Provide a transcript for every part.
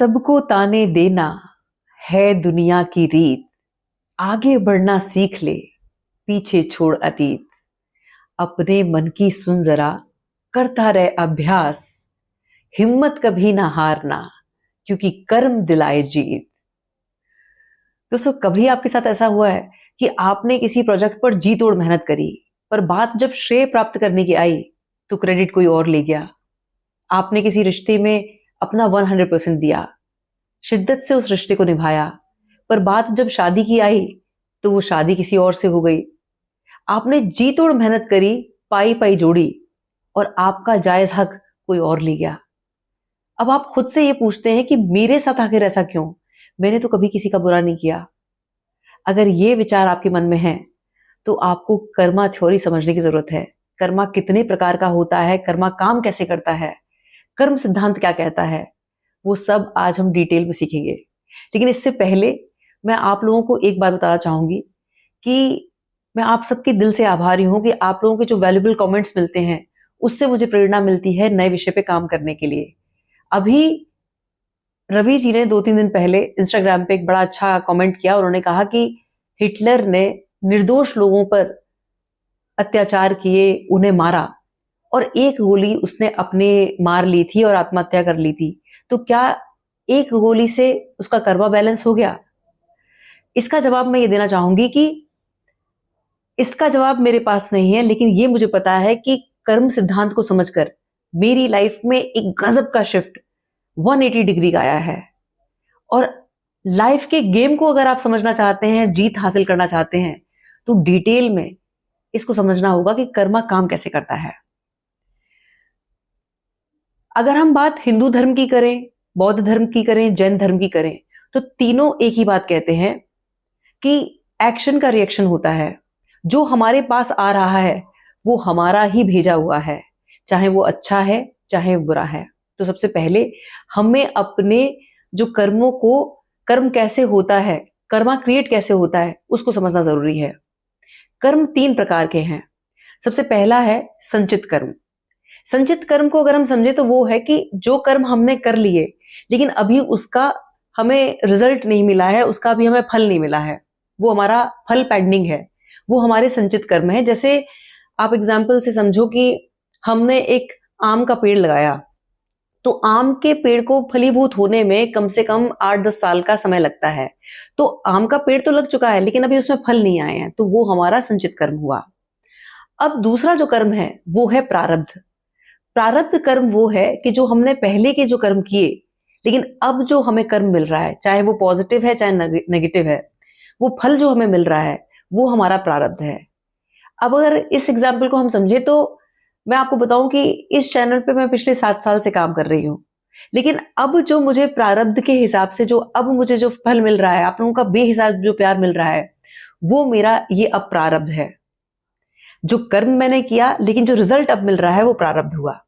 सबको ताने देना है दुनिया की रीत। आगे बढ़ना सीख ले, पीछे छोड़ अतीत। अपने मन की सुन जरा, करता रहे अभ्यास। हिम्मत कभी ना हारना, क्योंकि कर्म दिलाए जीत। दोस्तों, कभी आपके साथ ऐसा हुआ है कि आपने किसी प्रोजेक्ट पर जी तोड़ मेहनत करी, पर बात जब श्रेय प्राप्त करने की आई तो क्रेडिट कोई और ले गया। आपने किसी रिश्ते में अपना 100% दिया, शिद्दत से उस रिश्ते को निभाया, पर बात जब शादी की आई तो वो शादी किसी और से हो गई। आपने जी तोड़ मेहनत करी, पाई पाई जोड़ी, और आपका जायज हक कोई और ले गया। अब आप खुद से ये पूछते हैं कि मेरे साथ आखिर ऐसा क्यों? मैंने तो कभी किसी का बुरा नहीं किया। अगर ये विचार आपके मन में है तो आपको कर्मा थ्योरी समझने की जरूरत है। कर्मा कितने प्रकार का होता है, कर्मा काम कैसे करता है, कर्म सिद्धांत क्या कहता है, वो सब आज हम डिटेल में सीखेंगे। लेकिन इससे पहले मैं आप लोगों को एक बात बताना चाहूंगी कि मैं आप सबके दिल से आभारी हूं कि आप लोगों के जो वैल्यूबल कमेंट्स मिलते हैं उससे मुझे प्रेरणा मिलती है नए विषय पे काम करने के लिए। अभी रवि जी ने 2-3 दिन पहले इंस्टाग्राम पे एक बड़ा अच्छा कमेंट किया। उन्होंने कहा कि हिटलर ने निर्दोष लोगों पर अत्याचार किए, उन्हें मारा, और एक गोली उसने अपने मार ली थी और आत्महत्या कर ली थी। तो क्या एक गोली से उसका कर्मा बैलेंस हो गया? इसका जवाब मैं ये देना चाहूंगी कि इसका जवाब मेरे पास नहीं है, लेकिन ये मुझे पता है कि कर्म सिद्धांत को समझकर मेरी लाइफ में एक गजब का शिफ्ट 180 डिग्री का आया है। और लाइफ के गेम को अगर आप समझना चाहते हैं, जीत हासिल करना चाहते हैं, तो डिटेल में इसको समझना होगा कि कर्मा काम कैसे करता है। अगर हम बात हिंदू धर्म की करें, बौद्ध धर्म की करें, जैन धर्म की करें, तो तीनों एक ही बात कहते हैं कि एक्शन का रिएक्शन होता है। जो हमारे पास आ रहा है वो हमारा ही भेजा हुआ है, चाहे वो अच्छा है चाहे वो बुरा है। तो सबसे पहले हमें अपने जो कर्मों को, कर्म कैसे होता है, कर्मा क्रिएट कैसे होता है, उसको समझना जरूरी है। कर्म 3 प्रकार के हैं। सबसे पहला है संचित कर्म। संचित कर्म को अगर हम समझे तो वो है कि जो कर्म हमने कर लिए लेकिन अभी उसका हमें रिजल्ट नहीं मिला है, उसका अभी हमें फल नहीं मिला है, वो हमारा फल पेंडिंग है, वो हमारे संचित कर्म है। जैसे आप एग्जाम्पल से समझो कि हमने एक आम का पेड़ लगाया, तो आम के पेड़ को फलीभूत होने में कम से कम 8-10 साल का समय लगता है। तो आम का पेड़ तो लग चुका है लेकिन अभी उसमें फल नहीं आए हैं, तो वो हमारा संचित कर्म हुआ। अब दूसरा जो कर्म है वो है प्रारब्ध। प्रारब्ध कर्म वो है कि जो हमने पहले के जो कर्म किए, लेकिन अब जो हमें कर्म मिल रहा है, चाहे वो पॉजिटिव है चाहे नेगेटिव है, वो फल जो हमें मिल रहा है वो हमारा प्रारब्ध है। अब अगर इस एग्जाम्पल को हम समझे तो मैं आपको बताऊं कि इस चैनल पे मैं पिछले 7 साल से काम कर रही हूँ, लेकिन अब जो मुझे प्रारब्ध के हिसाब से जो अब मुझे जो फल मिल रहा है, आप लोगों का बेहिसाब जो प्यार मिल रहा है, वो मेरा ये अब प्रारब्ध है। जो कर्म मैंने किया लेकिन जो रिजल्ट अब मिल रहा है वो प्रारब्ध हुआ।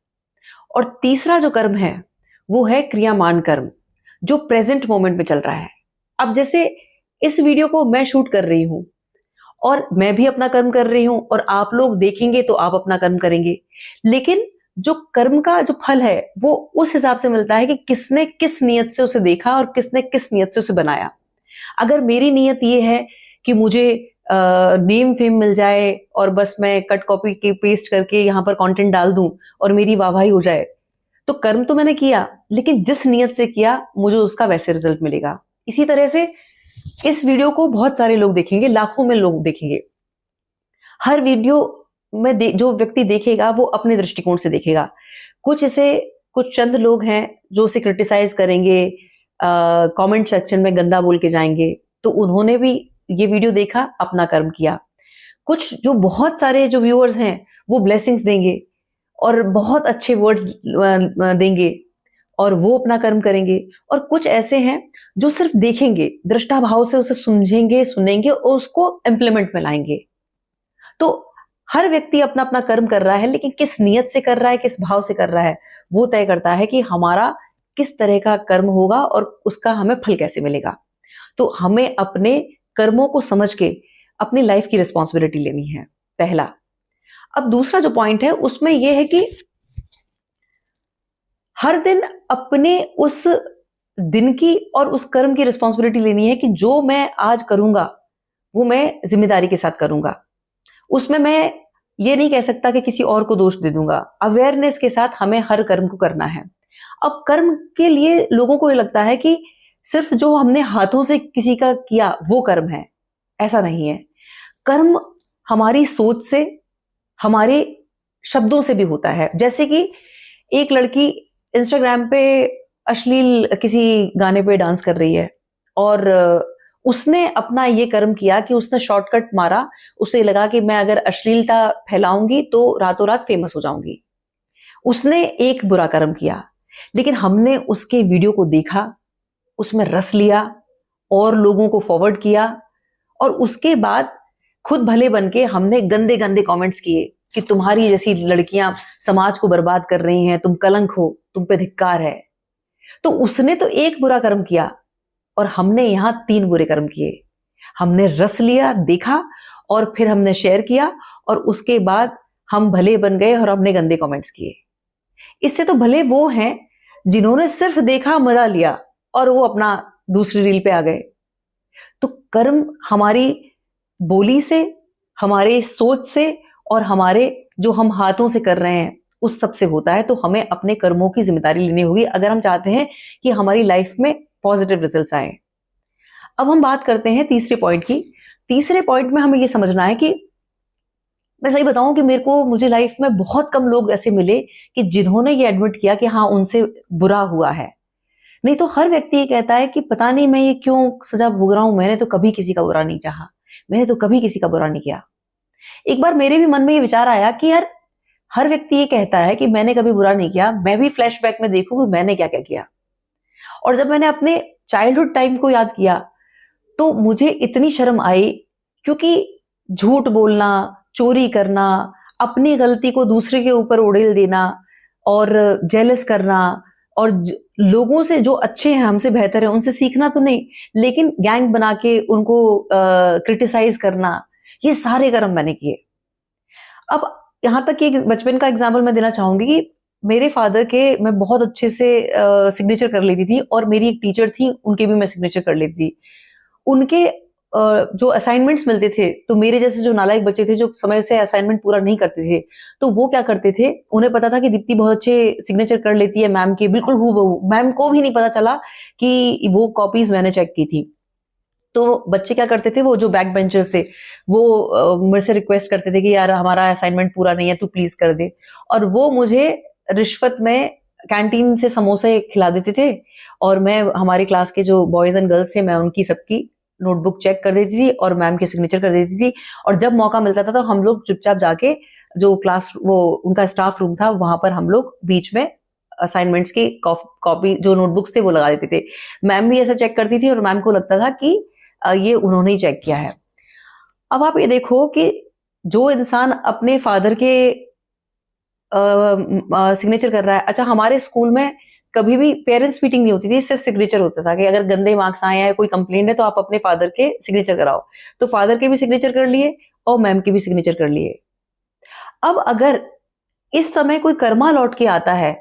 और तीसरा जो कर्म है वो है क्रियामान कर्म, जो प्रेजेंट मोमेंट में चल रहा है। अब जैसे इस वीडियो को मैं शूट कर रही हूं और मैं भी अपना कर्म कर रही हूं, और आप लोग देखेंगे तो आप अपना कर्म करेंगे, लेकिन जो कर्म का जो फल है वो उस हिसाब से मिलता है कि किसने किस नियत से उसे देखा और किसने किस नियत से उसे बनाया। अगर मेरी नियत ये है कि मुझे नेम फेम मिल जाए और बस मैं कट कॉपी के पेस्ट करके यहाँ पर कंटेंट डाल दूं और मेरी वाहवाही हो जाए, तो कर्म तो मैंने किया लेकिन जिस नियत से किया मुझे उसका वैसे रिजल्ट मिलेगा। इसी तरह से इस वीडियो को बहुत सारे लोग देखेंगे, लाखों में लोग देखेंगे। हर वीडियो में जो व्यक्ति देखेगा वो अपने दृष्टिकोण से देखेगा। कुछ चंद लोग हैं जो उसे क्रिटिसाइज करेंगे, कमेंट सेक्शन में गंदा बोल के जाएंगे, तो उन्होंने भी ये वीडियो देखा, अपना कर्म किया। कुछ जो बहुत सारे जो व्यूअर्स हैं वो ब्लेसिंग्स देंगे और बहुत अच्छे वर्ड्स देंगे और वो अपना कर्म करेंगे। और कुछ ऐसे हैं जो सिर्फ देखेंगे, दृष्टा भाव से उसे समझेंगे, सुनेंगे और उसको इम्प्लीमेंट में लाएंगे। तो हर व्यक्ति अपना अपना कर्म कर रहा है, लेकिन किस नियत से कर रहा है, किस भाव से कर रहा है, वो तय करता है कि हमारा किस तरह का कर्म होगा और उसका हमें फल कैसे मिलेगा। तो हमें अपने कर्मों को समझ के अपनी लाइफ की रिस्पॉन्सिबिलिटी लेनी है, पहला। अब दूसरा जो पॉइंट है उसमें यह है कि हर दिन अपने उस दिन की और उस कर्म की रिस्पॉन्सिबिलिटी लेनी है कि जो मैं आज करूंगा वो मैं जिम्मेदारी के साथ करूंगा। उसमें मैं ये नहीं कह सकता कि किसी और को दोष दे दूंगा। अवेयरनेस के साथ हमें हर कर्म को करना है। अब कर्म के लिए लोगों को ये लगता है कि सिर्फ जो हमने हाथों से किसी का किया वो कर्म है। ऐसा नहीं है। कर्म हमारी सोच से, हमारे शब्दों से भी होता है। जैसे कि एक लड़की इंस्टाग्राम पे अश्लील किसी गाने पे डांस कर रही है और उसने अपना ये कर्म किया कि उसने शॉर्टकट मारा। उसे लगा कि मैं अगर अश्लीलता फैलाऊंगी तो रातों रात फेमस हो जाऊंगी। उसने एक बुरा कर्म किया, लेकिन हमने उसके वीडियो को देखा, उसमें रस लिया और लोगों को फॉरवर्ड किया और उसके बाद खुद भले बन के हमने गंदे गंदे कमेंट्स किए कि तुम्हारी जैसी लड़कियां समाज को बर्बाद कर रही हैं, तुम कलंक हो, तुम पे धिक्कार है। तो उसने तो एक बुरा कर्म किया और हमने यहां 3 बुरे कर्म किए। हमने रस लिया, देखा और फिर हमने शेयर किया और उसके बाद हम भले बन गए और हमने गंदे कमेंट्स किए। इससे तो भले वो हैं जिन्होंने सिर्फ देखा, मजा लिया और वो अपना दूसरी रील पे आ गए। तो कर्म हमारी बोली से, हमारे सोच से और हमारे जो हम हाथों से कर रहे हैं उस सब से होता है। तो हमें अपने कर्मों की जिम्मेदारी लेनी होगी अगर हम चाहते हैं कि हमारी लाइफ में पॉजिटिव रिजल्ट्स आए। अब हम बात करते हैं तीसरे पॉइंट की। तीसरे पॉइंट में हमें ये समझना है कि मैं सही बताऊं कि मुझे लाइफ में बहुत कम लोग ऐसे मिले कि जिन्होंने ये एडमिट किया कि हाँ उनसे बुरा हुआ है। नहीं तो हर व्यक्ति ये कहता है कि पता नहीं मैं ये क्यों सजा भोग रहा हूं, मैंने तो कभी किसी का बुरा नहीं चाहा, मैंने तो कभी किसी का बुरा नहीं किया। एक बार मेरे भी मन में ये विचार आया कि यार हर व्यक्ति ये कहता है कि मैंने कभी बुरा नहीं किया, मैं भी फ्लैशबैक में देखूं कि मैंने क्या क्या किया। और जब मैंने अपने चाइल्डहुड टाइम को याद किया तो मुझे इतनी शर्म आई, क्योंकि झूठ बोलना, चोरी करना, अपनी गलती को दूसरे के ऊपर उड़ेल देना और जेलस करना और लोगों से जो अच्छे हैं, हमसे बेहतर है, उनसे सीखना तो नहीं लेकिन गैंग बना के उनको क्रिटिसाइज करना, ये सारे कर्म मैंने किए। अब यहां तक कि बचपन का एग्जाम्पल मैं देना चाहूंगी कि मेरे फादर के मैं बहुत अच्छे से सिग्नेचर कर लेती थी और मेरी एक टीचर थी, उनके भी मैं सिग्नेचर कर लेती थी। उनके जो असाइनमेंट्स मिलते थे तो मेरे जैसे जो नालायक बच्चे थे जो समय से असाइनमेंट पूरा नहीं करते थे, तो वो क्या करते थे, उन्हें पता था कि दीप्ति बहुत अच्छे सिग्नेचर कर लेती है मैम के, बिल्कुल हूबहू। मैम को भी नहीं पता चला कि वो कॉपीज मैंने चेक की थी। तो बच्चे क्या करते थे, वो जो बैक बेंचर्स थे वो मेरे से रिक्वेस्ट करते थे कि यार हमारा असाइनमेंट पूरा नहीं है, तू प्लीज कर दे। और वो मुझे रिश्वत में कैंटीन से समोसे खिला देते थे और मैं हमारी क्लास के जो बॉयज एंड गर्ल्स थे मैं उनकी सबकी नोटबुक चेक कर देती थी और मैम के सिग्नेचर कर देती थी। और जब मौका मिलता था तो हम लोग चुपचाप जाके जो क्लास वो उनका स्टाफ रूम था वहां पर हम लोग बीच में असाइनमेंट्स की कॉपी जो नोटबुक्स थे वो लगा देते थे। मैम भी ऐसा चेक करती थी और मैम को लगता था कि ये उन्होंने ही चेक किया है। अब आप ये देखो कि जो इंसान अपने फादर के सिग्नेचर कर रहा है। अच्छा, हमारे स्कूल में कभी भी पेरेंट्स मीटिंग नहीं होती थी, सिर्फ सिग्नेचर होता था कि अगर गंदे मार्क्स आए हैं, कोई कंप्लेंट है तो आप अपने फादर के सिग्नेचर कराओ। तो फादर के भी सिग्नेचर कर लिए और मैम के भी सिग्नेचर कर लिए। अब अगर इस समय कोई कर्मा लौट के आता है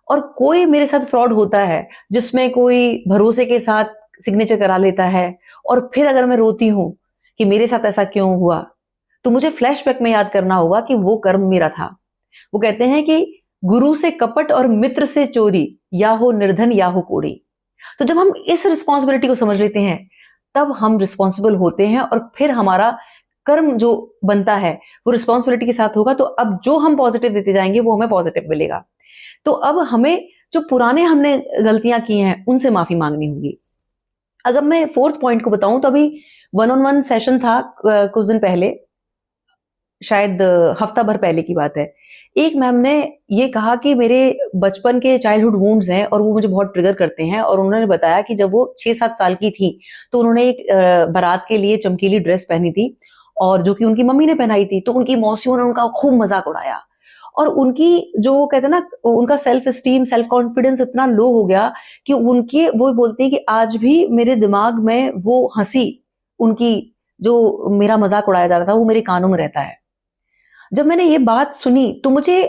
और कोई मेरे साथ फ्रॉड होता है जिसमें कोई भरोसे के साथ सिग्नेचर करा लेता है और फिर अगर मैं रोती हूं कि मेरे साथ ऐसा क्यों हुआ, तो मुझे फ्लैशबैक में याद करना होगा कि वो कर्म मेरा था। वो कहते हैं कि गुरु से कपट और मित्र से चोरी, या हो निर्धन या हो कोड़ी। तो जब हम इस रिस्पॉन्सिबिलिटी को समझ लेते हैं तब हम रिस्पॉन्सिबल होते हैं और फिर हमारा कर्म जो बनता है वो रिस्पॉन्सिबिलिटी के साथ होगा। तो अब जो हम पॉजिटिव देते जाएंगे वो हमें पॉजिटिव मिलेगा। तो अब हमें जो पुराने हमने गलतियां की हैं उनसे माफी मांगनी होगी। अगर मैं फोर्थ पॉइंट को बताऊं तो अभी 1-on-1 सेशन था कुछ दिन पहले, शायद हफ्ता भर पहले की बात है। एक मैम ने ये कहा कि मेरे बचपन के चाइल्डहुड वुंड्स हैं और वो मुझे बहुत ट्रिगर करते हैं। और उन्होंने बताया कि जब वो 6-7 साल की थी तो उन्होंने एक बारात के लिए चमकीली ड्रेस पहनी थी और जो कि उनकी मम्मी ने पहनाई थी। तो उनकी मौसियों ने उनका खूब मजाक उड़ाया और उनकी जो वो कहते हैं ना, उनका सेल्फ स्टीम, सेल्फ कॉन्फिडेंस इतना लो हो गया कि उनके वो बोलते हैं कि आज भी मेरे दिमाग में वो हंसी, उनकी जो मेरा मजाक उड़ाया जा रहा था, वो मेरे कानों में रहता है। जब मैंने ये बात सुनी तो मुझे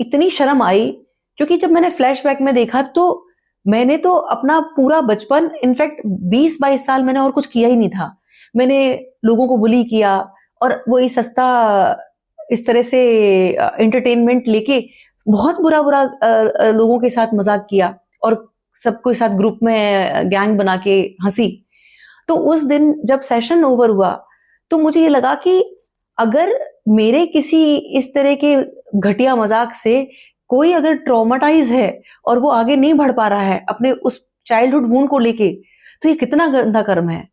इतनी शर्म आई, क्योंकि जब मैंने फ्लैशबैक में देखा तो मैंने तो अपना पूरा बचपन, इनफैक्ट 20-22 साल मैंने और कुछ किया ही नहीं था। मैंने लोगों को बुली किया और वो ये सस्ता इस तरह से एंटरटेनमेंट लेके बहुत बुरा बुरा लोगों के साथ मजाक किया और सबके साथ ग्रुप में गैंग बना के हंसी। तो उस दिन जब सेशन ओवर हुआ तो मुझे ये लगा कि अगर मेरे किसी इस तरह के घटिया मजाक से कोई अगर ट्रॉमाटाइज है और वो आगे नहीं बढ़ पा रहा है अपने उस चाइल्डहुड वूंड को लेके, तो ये कितना गंदा कर्म है।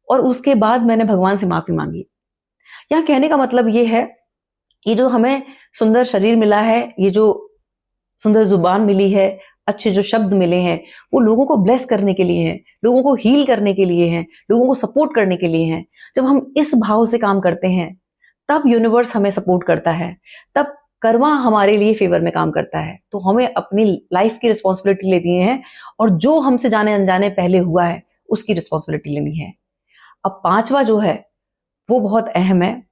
और उसके बाद मैंने भगवान से माफी मांगी। यहाँ कहने का मतलब ये है, ये जो हमें सुंदर शरीर मिला है, ये जो सुंदर जुबान मिली है, अच्छे जो शब्द मिले हैं, वो लोगों को ब्लेस करने के लिए हैं, लोगों को हील करने के लिए हैं, लोगों को सपोर्ट करने के लिए हैं। जब हम इस भाव से काम करते हैं तब यूनिवर्स हमें सपोर्ट करता है, तब कर्मा हमारे लिए फेवर में काम करता है। तो हमें अपनी लाइफ की रिस्पॉन्सिबिलिटी लेनी है और जो हमसे जाने अनजाने पहले हुआ है उसकी रिस्पॉन्सिबिलिटी लेनी है। अब पांचवा जो है वो बहुत अहम है।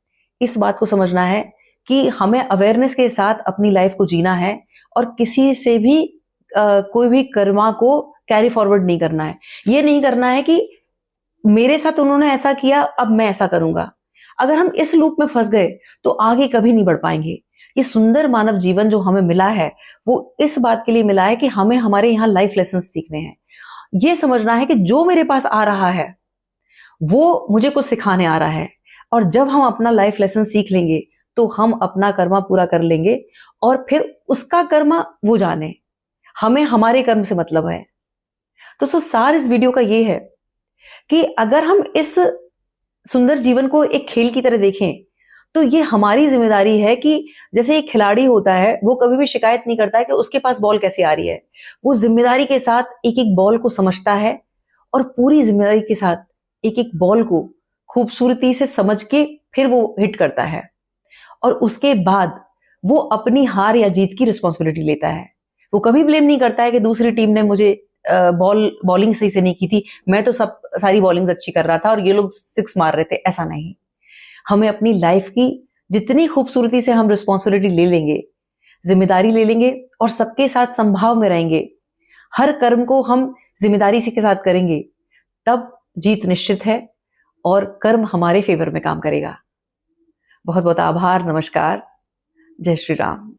इस बात को समझना है कि हमें अवेयरनेस के साथ अपनी लाइफ को जीना है और किसी से भी कोई भी कर्मा को कैरी फॉरवर्ड नहीं करना है। ये नहीं करना है कि मेरे साथ उन्होंने ऐसा किया अब मैं ऐसा करूंगा। अगर हम इस लूप में फंस गए तो आगे कभी नहीं बढ़ पाएंगे। ये सुंदर मानव जीवन जो हमें मिला है वो इस बात के लिए मिला है कि हमें हमारे यहाँ लाइफ लेसन सीखने हैं। ये समझना है कि जो मेरे पास आ रहा है वो मुझे कुछ सिखाने आ रहा है, और जब हम अपना लाइफ लेसन सीख लेंगे तो हम अपना कर्मा पूरा कर लेंगे और फिर उसका कर्मा वो जाने, हमें हमारे कर्म से मतलब है। तो सार इस वीडियो का ये है कि अगर हम इस सुंदर जीवन को एक खेल की तरह देखें तो ये हमारी जिम्मेदारी है कि जैसे एक खिलाड़ी होता है वो कभी भी शिकायत नहीं करता है कि उसके पास बॉल कैसे आ रही है। वो जिम्मेदारी के साथ एक एक बॉल को समझता है और पूरी जिम्मेदारी के साथ एक एक बॉल को खूबसूरती से समझ के फिर वो हिट करता है और उसके बाद वो अपनी हार या जीत की रिस्पॉन्सिबिलिटी लेता है। वो कभी ब्लेम नहीं करता है कि दूसरी टीम ने मुझे बॉलिंग सही से नहीं की थी, मैं तो सारी बॉलिंग्स अच्छी कर रहा था और ये लोग सिक्स मार रहे थे। ऐसा नहीं। हमें अपनी लाइफ की जितनी खूबसूरती से हम रिस्पॉन्सिबिलिटी ले लेंगे, जिम्मेदारी ले लेंगे और सबके साथ संभाव में रहेंगे, हर कर्म को हम जिम्मेदारी से के साथ करेंगे, तब जीत निश्चित है और कर्म हमारे फेवर में काम करेगा। बहुत बहुत आभार। नमस्कार। जय श्री राम।